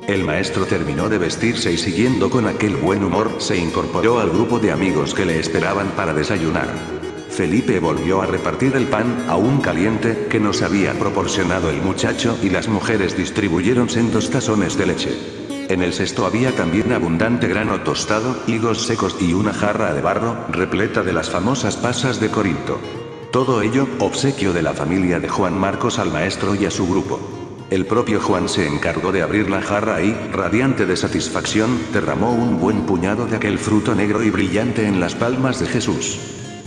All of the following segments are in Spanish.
El maestro terminó de vestirse y siguiendo con aquel buen humor, se incorporó al grupo de amigos que le esperaban para desayunar. Felipe volvió a repartir el pan, aún caliente, que nos había proporcionado el muchacho y las mujeres distribuyeron sendos tazones de leche. En el cesto había también abundante grano tostado, higos secos y una jarra de barro, repleta de las famosas pasas de Corinto. Todo ello, obsequio de la familia de Juan Marcos al maestro y a su grupo. El propio Juan se encargó de abrir la jarra y, radiante de satisfacción, derramó un buen puñado de aquel fruto negro y brillante en las palmas de Jesús.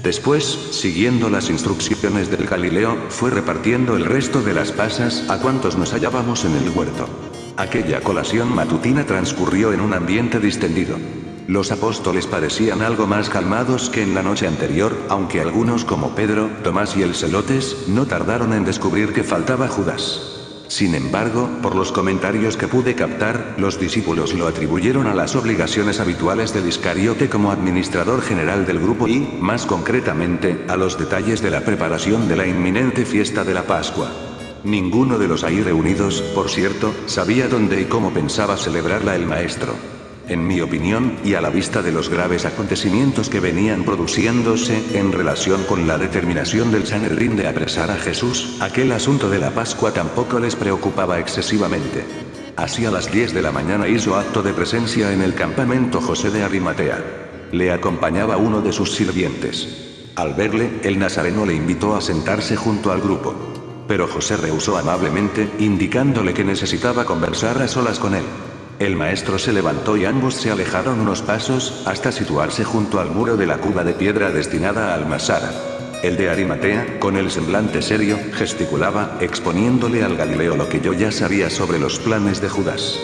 Después, siguiendo las instrucciones del Galileo, fue repartiendo el resto de las pasas a cuantos nos hallábamos en el huerto. Aquella colación matutina transcurrió en un ambiente distendido. Los apóstoles parecían algo más calmados que en la noche anterior, aunque algunos como Pedro, Tomás y el Celotes, no tardaron en descubrir que faltaba Judas. Sin embargo, por los comentarios que pude captar, los discípulos lo atribuyeron a las obligaciones habituales del Iscariote como administrador general del grupo y, más concretamente, a los detalles de la preparación de la inminente fiesta de la Pascua. Ninguno de los ahí reunidos, por cierto, sabía dónde y cómo pensaba celebrarla el maestro. En mi opinión, y a la vista de los graves acontecimientos que venían produciéndose en relación con la determinación del Sanedrín de apresar a Jesús, aquel asunto de la Pascua tampoco les preocupaba excesivamente. Hacia las 10 de la mañana hizo acto de presencia en el campamento José de Arimatea. Le acompañaba uno de sus sirvientes. Al verle, el nazareno le invitó a sentarse junto al grupo. Pero José rehusó amablemente, indicándole que necesitaba conversar a solas con él. El maestro se levantó y ambos se alejaron unos pasos, hasta situarse junto al muro de la cuba de piedra destinada a almazara. El de Arimatea, con el semblante serio, gesticulaba, exponiéndole al Galileo lo que yo ya sabía sobre los planes de Judas.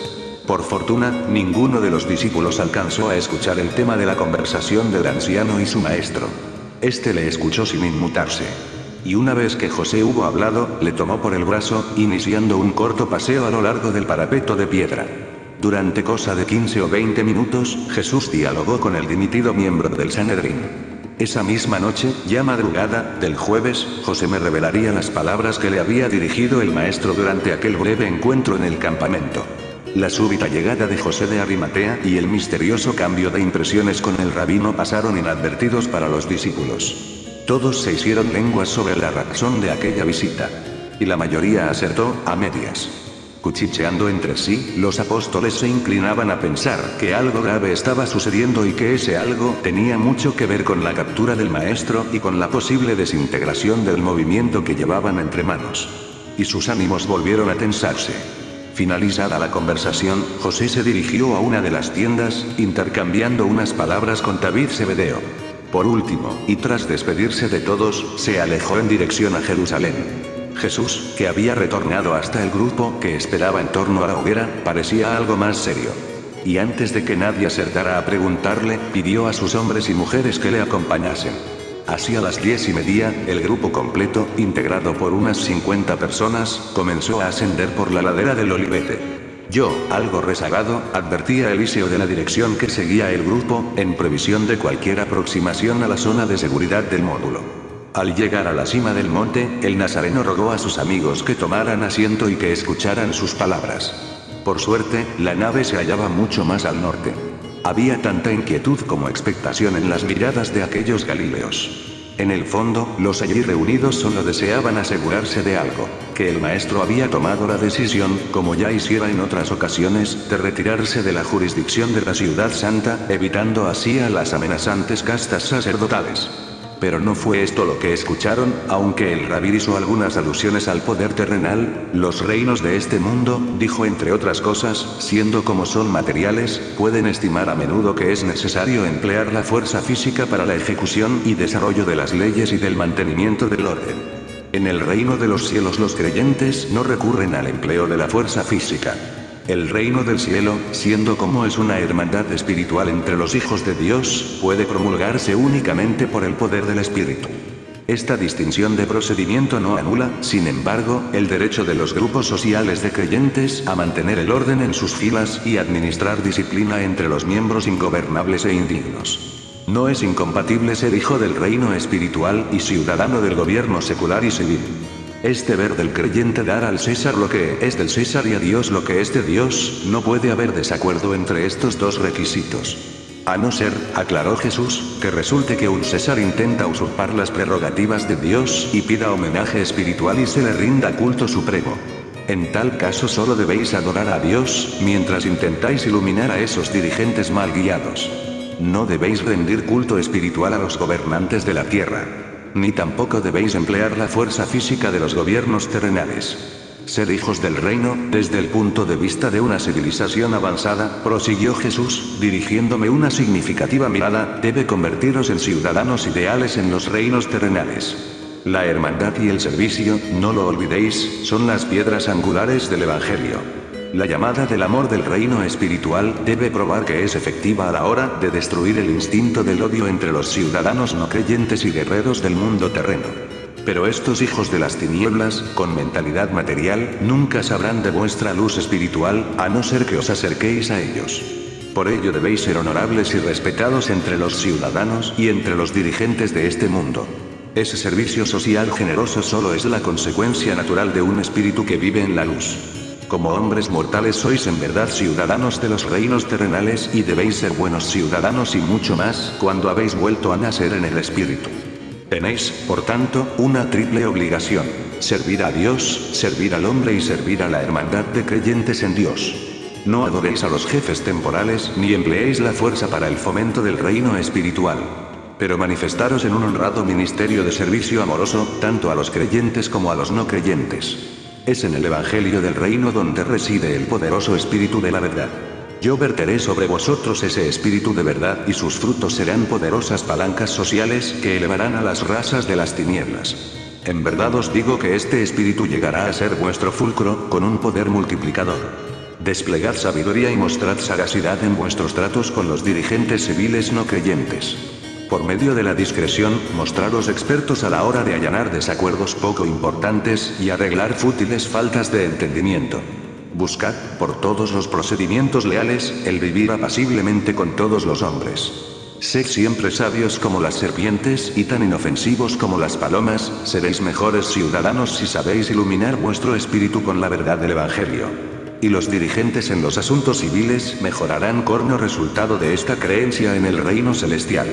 Por fortuna, ninguno de los discípulos alcanzó a escuchar el tema de la conversación del anciano y su maestro. Este le escuchó sin inmutarse. Y una vez que José hubo hablado, le tomó por el brazo, iniciando un corto paseo a lo largo del parapeto de piedra. Durante cosa de 15 o 20 minutos, Jesús dialogó con el dimitido miembro del Sanedrín. Esa misma noche, ya madrugada, del jueves, José me revelaría las palabras que le había dirigido el maestro durante aquel breve encuentro en el campamento. La súbita llegada de José de Arimatea y el misterioso cambio de impresiones con el rabino pasaron inadvertidos para los discípulos. Todos se hicieron lenguas sobre la razón de aquella visita. Y la mayoría acertó, a medias. Cuchicheando entre sí, los apóstoles se inclinaban a pensar que algo grave estaba sucediendo y que ese algo tenía mucho que ver con la captura del maestro y con la posible desintegración del movimiento que llevaban entre manos. Y sus ánimos volvieron a tensarse. Finalizada la conversación, José se dirigió a una de las tiendas, intercambiando unas palabras con David Zebedeo. Por último, y tras despedirse de todos, se alejó en dirección a Jerusalén. Jesús, que había retornado hasta el grupo que esperaba en torno a la hoguera, parecía algo más serio. Y antes de que nadie acertara a preguntarle, pidió a sus hombres y mujeres que le acompañasen. Hacia las 10:30, el grupo completo, integrado por unas 50 personas, comenzó a ascender por la ladera del Olivete. Yo, algo rezagado, advertí a Eliseo de la dirección que seguía el grupo, en previsión de cualquier aproximación a la zona de seguridad del módulo. Al llegar a la cima del monte, el nazareno rogó a sus amigos que tomaran asiento y que escucharan sus palabras. Por suerte, la nave se hallaba mucho más al norte. Había tanta inquietud como expectación en las miradas de aquellos galileos. En el fondo, los allí reunidos solo deseaban asegurarse de algo, que el maestro había tomado la decisión, como ya hiciera en otras ocasiones, de retirarse de la jurisdicción de la ciudad santa, evitando así a las amenazantes castas sacerdotales. Pero no fue esto lo que escucharon, aunque el rabí hizo algunas alusiones al poder terrenal. Los reinos de este mundo, dijo entre otras cosas, siendo como son materiales, pueden estimar a menudo que es necesario emplear la fuerza física para la ejecución y desarrollo de las leyes y del mantenimiento del orden. En el reino de los cielos los creyentes no recurren al empleo de la fuerza física. El reino del cielo, siendo como es una hermandad espiritual entre los hijos de Dios, puede promulgarse únicamente por el poder del Espíritu. Esta distinción de procedimiento no anula, sin embargo, el derecho de los grupos sociales de creyentes a mantener el orden en sus filas y administrar disciplina entre los miembros ingobernables e indignos. No es incompatible ser hijo del reino espiritual y ciudadano del gobierno secular y civil. Es deber del creyente dar al César lo que es del César y a Dios lo que es de Dios. No puede haber desacuerdo entre estos dos requisitos. A no ser, aclaró Jesús, que resulte que un César intenta usurpar las prerrogativas de Dios y pida homenaje espiritual y se le rinda culto supremo. En tal caso solo debéis adorar a Dios, mientras intentáis iluminar a esos dirigentes mal guiados. No debéis rendir culto espiritual a los gobernantes de la tierra. Ni tampoco debéis emplear la fuerza física de los gobiernos terrenales. Ser hijos del reino, desde el punto de vista de una civilización avanzada, prosiguió Jesús, dirigiéndome una significativa mirada, debe convertiros en ciudadanos ideales en los reinos terrenales. La hermandad y el servicio, no lo olvidéis, son las piedras angulares del Evangelio. La llamada del amor del reino espiritual debe probar que es efectiva a la hora de destruir el instinto del odio entre los ciudadanos no creyentes y guerreros del mundo terreno. Pero estos hijos de las tinieblas, con mentalidad material, nunca sabrán de vuestra luz espiritual, a no ser que os acerquéis a ellos. Por ello debéis ser honorables y respetados entre los ciudadanos y entre los dirigentes de este mundo. Ese servicio social generoso solo es la consecuencia natural de un espíritu que vive en la luz. Como hombres mortales sois en verdad ciudadanos de los reinos terrenales y debéis ser buenos ciudadanos y mucho más, cuando habéis vuelto a nacer en el espíritu. Tenéis, por tanto, una triple obligación: servir a Dios, servir al hombre y servir a la hermandad de creyentes en Dios. No adoréis a los jefes temporales, ni empleéis la fuerza para el fomento del reino espiritual. Pero manifestaros en un honrado ministerio de servicio amoroso, tanto a los creyentes como a los no creyentes. Es en el Evangelio del Reino donde reside el poderoso Espíritu de la verdad. Yo verteré sobre vosotros ese Espíritu de verdad y sus frutos serán poderosas palancas sociales que elevarán a las razas de las tinieblas. En verdad os digo que este Espíritu llegará a ser vuestro fulcro, con un poder multiplicador. Desplegad sabiduría y mostrad sagacidad en vuestros tratos con los dirigentes civiles no creyentes. Por medio de la discreción, mostraros expertos a la hora de allanar desacuerdos poco importantes y arreglar fútiles faltas de entendimiento. Buscad, por todos los procedimientos leales, el vivir apaciblemente con todos los hombres. Sed siempre sabios como las serpientes y tan inofensivos como las palomas, seréis mejores ciudadanos si sabéis iluminar vuestro espíritu con la verdad del Evangelio. Y los dirigentes en los asuntos civiles mejorarán como resultado de esta creencia en el reino celestial.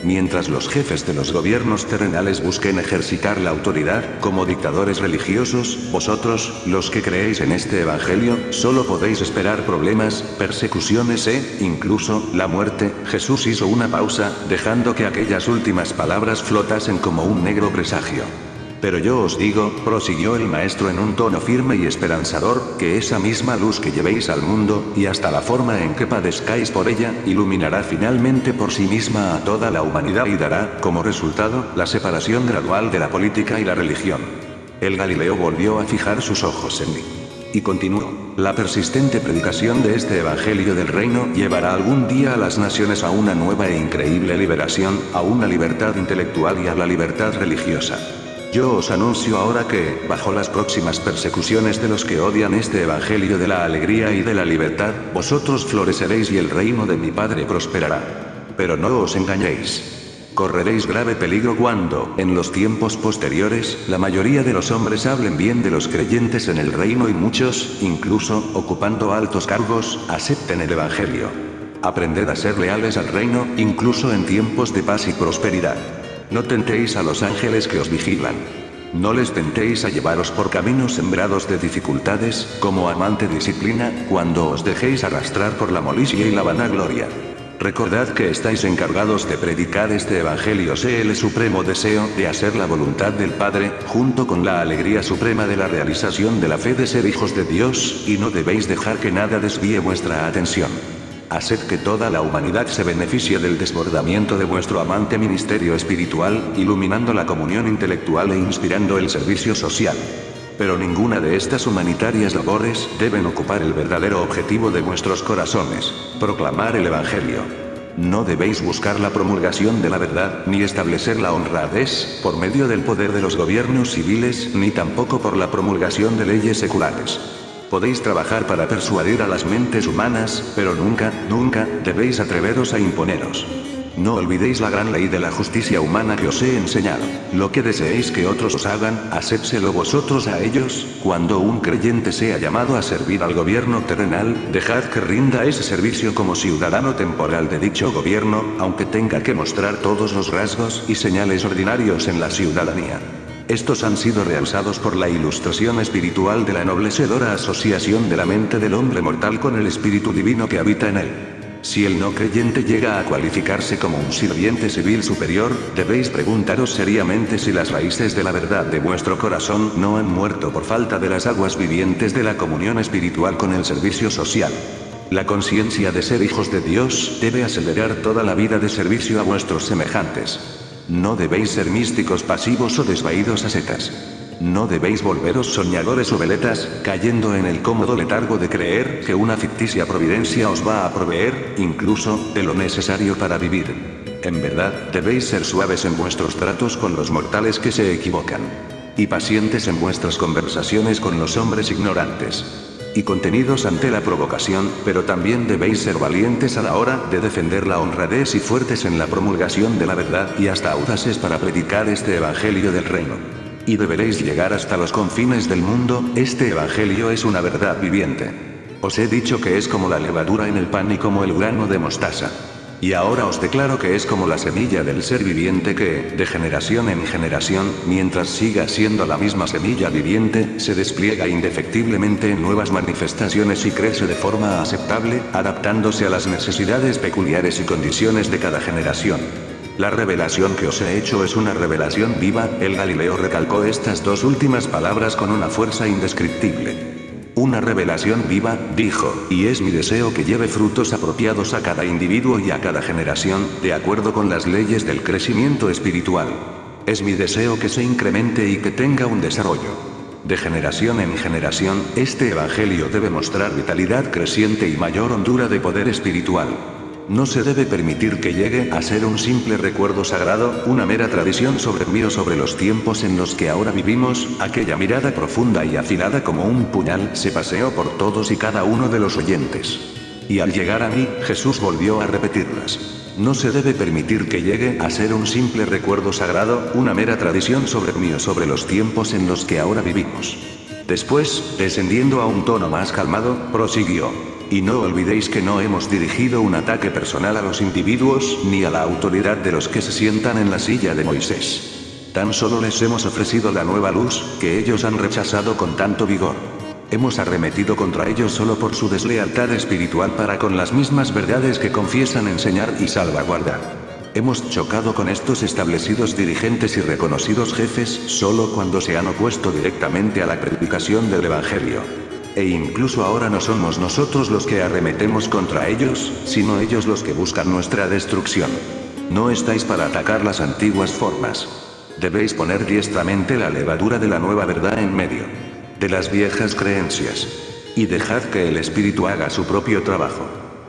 Mientras los jefes de los gobiernos terrenales busquen ejercitar la autoridad, como dictadores religiosos, vosotros, los que creéis en este evangelio, solo podéis esperar problemas, persecuciones e, incluso, la muerte. Jesús hizo una pausa, dejando que aquellas últimas palabras flotasen como un negro presagio. Pero yo os digo, prosiguió el maestro en un tono firme y esperanzador, que esa misma luz que llevéis al mundo, y hasta la forma en que padezcáis por ella, iluminará finalmente por sí misma a toda la humanidad y dará, como resultado, la separación gradual de la política y la religión. El Galileo volvió a fijar sus ojos en mí. Y continuó: la persistente predicación de este Evangelio del Reino llevará algún día a las naciones a una nueva e increíble liberación, a una libertad intelectual y a la libertad religiosa. Yo os anuncio ahora que, bajo las próximas persecuciones de los que odian este Evangelio de la alegría y de la libertad, vosotros floreceréis y el reino de mi Padre prosperará. Pero no os engañéis. Correréis grave peligro cuando, en los tiempos posteriores, la mayoría de los hombres hablen bien de los creyentes en el reino y muchos, incluso, ocupando altos cargos, acepten el Evangelio. Aprended a ser leales al reino, incluso en tiempos de paz y prosperidad. No tentéis a los ángeles que os vigilan. No les tentéis a llevaros por caminos sembrados de dificultades, como amante disciplina, cuando os dejéis arrastrar por la molicie y la vanagloria. Recordad que estáis encargados de predicar este Evangelio, sea el supremo deseo de hacer la voluntad del Padre, junto con la alegría suprema de la realización de la fe de ser hijos de Dios, y no debéis dejar que nada desvíe vuestra atención. Haced que toda la humanidad se beneficie del desbordamiento de vuestro amante ministerio espiritual, iluminando la comunión intelectual e inspirando el servicio social. Pero ninguna de estas humanitarias labores deben ocupar el verdadero objetivo de vuestros corazones: proclamar el Evangelio. No debéis buscar la promulgación de la verdad, ni establecer la honradez, por medio del poder de los gobiernos civiles, ni tampoco por la promulgación de leyes seculares. Podéis trabajar para persuadir a las mentes humanas, pero nunca, nunca, debéis atreveros a imponeros. No olvidéis la gran ley de la justicia humana que os he enseñado. Lo que deseéis que otros os hagan, hacédselo vosotros a ellos. Cuando un creyente sea llamado a servir al gobierno terrenal, dejad que rinda ese servicio como ciudadano temporal de dicho gobierno, aunque tenga que mostrar todos los rasgos y señales ordinarios en la ciudadanía. Estos han sido realzados por la ilustración espiritual de la ennoblecedora asociación de la mente del hombre mortal con el espíritu divino que habita en él. Si el no creyente llega a cualificarse como un sirviente civil superior, debéis preguntaros seriamente si las raíces de la verdad de vuestro corazón no han muerto por falta de las aguas vivientes de la comunión espiritual con el servicio social. La conciencia de ser hijos de Dios debe acelerar toda la vida de servicio a vuestros semejantes. No debéis ser místicos pasivos o desvaídos ascetas. No debéis volveros soñadores o veletas, cayendo en el cómodo letargo de creer que una ficticia providencia os va a proveer, incluso, de lo necesario para vivir. En verdad, debéis ser suaves en vuestros tratos con los mortales que se equivocan. Y pacientes en vuestras conversaciones con los hombres ignorantes. Y contenidos ante la provocación, pero también debéis ser valientes a la hora de defender la honradez y fuertes en la promulgación de la verdad y hasta audaces para predicar este evangelio del reino. Y deberéis llegar hasta los confines del mundo, este evangelio es una verdad viviente. Os he dicho que es como la levadura en el pan y como el grano de mostaza. Y ahora os declaro que es como la semilla del ser viviente que, de generación en generación, mientras siga siendo la misma semilla viviente, se despliega indefectiblemente en nuevas manifestaciones y crece de forma aceptable, adaptándose a las necesidades peculiares y condiciones de cada generación. La revelación que os he hecho es una revelación viva. El Galileo recalcó estas dos últimas palabras con una fuerza indescriptible. Una revelación viva, dijo, y es mi deseo que lleve frutos apropiados a cada individuo y a cada generación, de acuerdo con las leyes del crecimiento espiritual. Es mi deseo que se incremente y que tenga un desarrollo. De generación en generación, este evangelio debe mostrar vitalidad creciente y mayor hondura de poder espiritual. No se debe permitir que llegue a ser un simple recuerdo sagrado, una mera tradición sobre mí o sobre los tiempos en los que ahora vivimos. Aquella mirada profunda y afilada como un puñal se paseó por todos y cada uno de los oyentes. Y al llegar a mí, Jesús volvió a repetirlas. No se debe permitir que llegue a ser un simple recuerdo sagrado, una mera tradición sobre mí o sobre los tiempos en los que ahora vivimos. Después, descendiendo a un tono más calmado, prosiguió. Y no olvidéis que no hemos dirigido un ataque personal a los individuos, ni a la autoridad de los que se sientan en la silla de Moisés. Tan solo les hemos ofrecido la nueva luz, que ellos han rechazado con tanto vigor. Hemos arremetido contra ellos solo por su deslealtad espiritual para con las mismas verdades que confiesan enseñar y salvaguardar. Hemos chocado con estos establecidos dirigentes y reconocidos jefes solo cuando se han opuesto directamente a la predicación del Evangelio. E incluso ahora no somos nosotros los que arremetemos contra ellos, sino ellos los que buscan nuestra destrucción. No estáis para atacar las antiguas formas. Debéis poner diestramente la levadura de la nueva verdad en medio de las viejas creencias. Y dejad que el Espíritu haga su propio trabajo.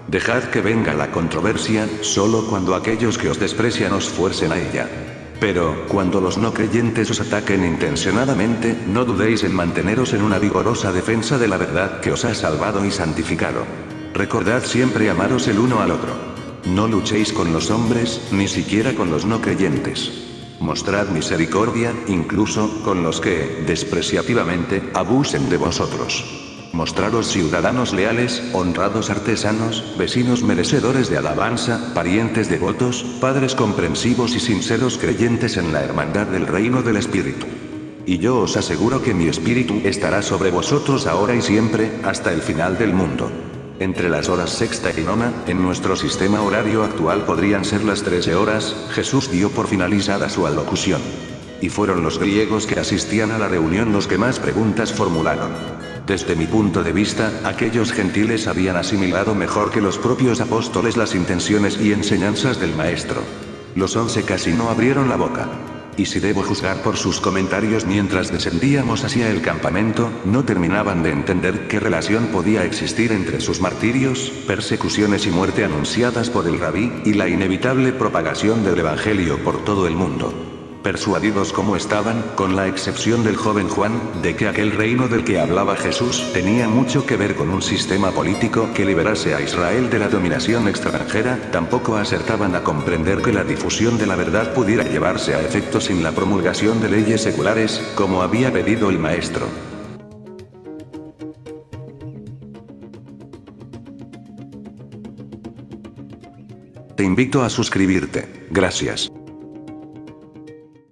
Dejad que venga la controversia, solo cuando aquellos que os desprecian os fuercen a ella. Pero, cuando los no creyentes os ataquen intencionadamente, no dudéis en manteneros en una vigorosa defensa de la verdad que os ha salvado y santificado. Recordad siempre amaros el uno al otro. No luchéis con los hombres, ni siquiera con los no creyentes. Mostrad misericordia, incluso, con los que, despreciativamente, abusen de vosotros. Mostraros ciudadanos leales, honrados artesanos, vecinos merecedores de alabanza, parientes devotos, padres comprensivos y sinceros creyentes en la hermandad del reino del Espíritu. Y yo os aseguro que mi Espíritu estará sobre vosotros ahora y siempre, hasta el final del mundo. Entre las horas sexta y nona, en nuestro sistema horario actual podrían ser las 13 horas, Jesús dio por finalizada su alocución. Y fueron los griegos que asistían a la reunión los que más preguntas formularon. Desde mi punto de vista, aquellos gentiles habían asimilado mejor que los propios apóstoles las intenciones y enseñanzas del Maestro. Los 11 casi no abrieron la boca. Y si debo juzgar por sus comentarios mientras descendíamos hacia el campamento, no terminaban de entender qué relación podía existir entre sus martirios, persecuciones y muerte anunciadas por el Rabí, y la inevitable propagación del Evangelio por todo el mundo. Persuadidos como estaban, con la excepción del joven Juan, de que aquel reino del que hablaba Jesús tenía mucho que ver con un sistema político que liberase a Israel de la dominación extranjera, tampoco acertaban a comprender que la difusión de la verdad pudiera llevarse a efecto sin la promulgación de leyes seculares, como había pedido el maestro. Te invito a suscribirte. Gracias.